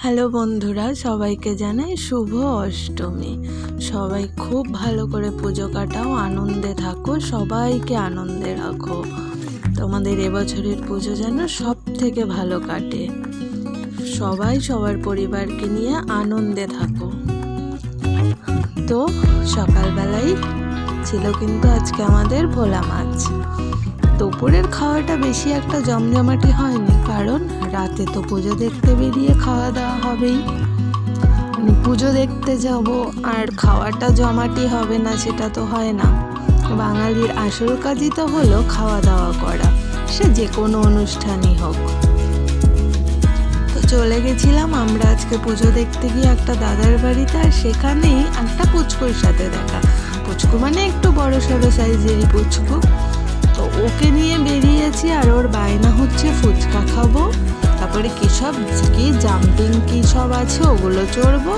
Hello বন্ধুরা, সবাইকে জানাই শুভ অষ্টমী। সবাই খুব ভালো করে পুজো কাটাও, আনন্দে থাকো, সবাইকে আনন্দে রাখো। তোমাদের এবছরের পুজো যেন সব থেকে ভালো কাটে। সবাই সবার পরিবারকে নিয়ে আনন্দে থাকো। তো সকালবেলাই ছিল কিন্তু আজকে আমাদের ভোলা মাছ। দুপুরের খাওয়াটা বেশি একটা জমজমাটি হয়নি, কারণ রাতে তো পুজো দেখতে বেরিয়ে খাওয়া দাওয়া হবেই। মানে পুজো দেখতে যাব আর খাওয়াটা জমাটি হবে না, সেটা তো হয় না। বাঙালির আসল কাজই তো হলো খাওয়া দাওয়া করা, সে যে কোনো অনুষ্ঠানই হোক। তো চলে গেছিলাম আমরা আজকে পুজো দেখতে গিয়ে একটা দাদার বাড়িতে, আর সেখানেই একটা পুচকুর সাথে দেখা। পুচকু মানে একটু বড় সড়ো সাইজেরই পুচকু। তো ওকে নিয়ে বেরিয়েছি, আর ওর বায়না হচ্ছে ফুচকা খাবো, তারপরে কি জাম্পিং কি সব আছে ওগুলো চড়বো,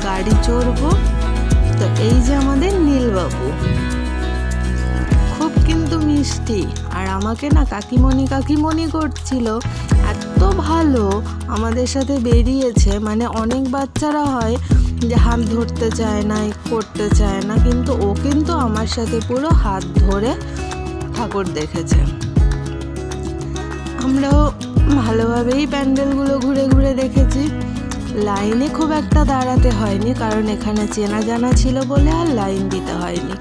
গাড়ি চড়বো। তো এই যে আমাদের নীলবাবু, খুব কিন্তু মিষ্টি, আর আমাকে না কাকিমণি করছিল। এত ভালো আমাদের সাথে বেরিয়েছে, মানে অনেক বাচ্চারা হয় যে হাত ধরতে চায় না, করতে চায় না, কিন্তু ও কিন্তু আমার সাথে পুরো হাত ধরে ঠাকুর দেখেছে। আমরাও ভালোভাবেই প্যান্ডেলগুলো ঘুরে ঘুরে দেখেছি। লাইনে খুব একটা দাঁড়াতে হয়নি, কারণ এখানে চেনা জানা ছিল বলে আর লাইন দিতে হয়নি।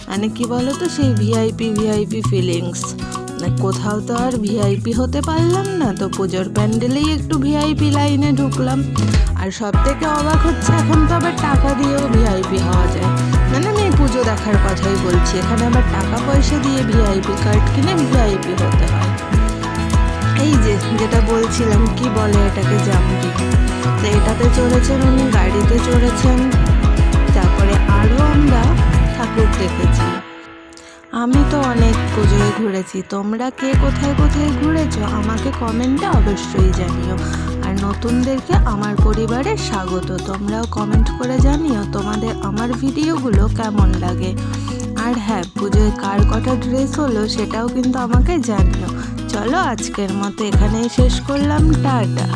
মানে কি বলতো, সেই ভিআইপি ফিলিংস। কোথাও তো আর ভিআইপি হতে পারলাম না, তো পুজোর প্যান্ডেলেই একটু ভিআইপি লাইনে ঢুকলাম। আর সব থেকে অবাক হচ্ছে, এখন তো আবার টাকা দিয়েও ভিআইপি হওয়া যায়। মানে আমি পুজো দেখার কথাই বলছি, এখানে আবার টাকা পয়সা দিয়ে ভিআইপি কার্ড কিনে ভিআইপি হতে হয়। এই যেটা বলছিলাম, কি বলে এটাকে, জাম্পিং। তো এটাতে চড়েছেন উনি, গাড়িতে চড়েছেন। তারপরে আরও আমরা ঠাকুর দেখেছি। আমি তো অনেক পুজোয় ঘুরেছি, তোমরা কে কোথায় কোথায় ঘুরেছো আমাকে কমেন্টে অবশ্যই জানিও। আর নতুনদেরকে আমার পরিবারে স্বাগত, তোমরাও কমেন্ট করে জানিও তোমাদের আমার ভিডিওগুলো কেমন লাগে। আর হ্যাঁ, পুজোয় কার কটা ড্রেস হলো সেটাও কিন্তু আমাকে জানিও। চলো আজকের মতো এখানেই শেষ করলাম, টাটা।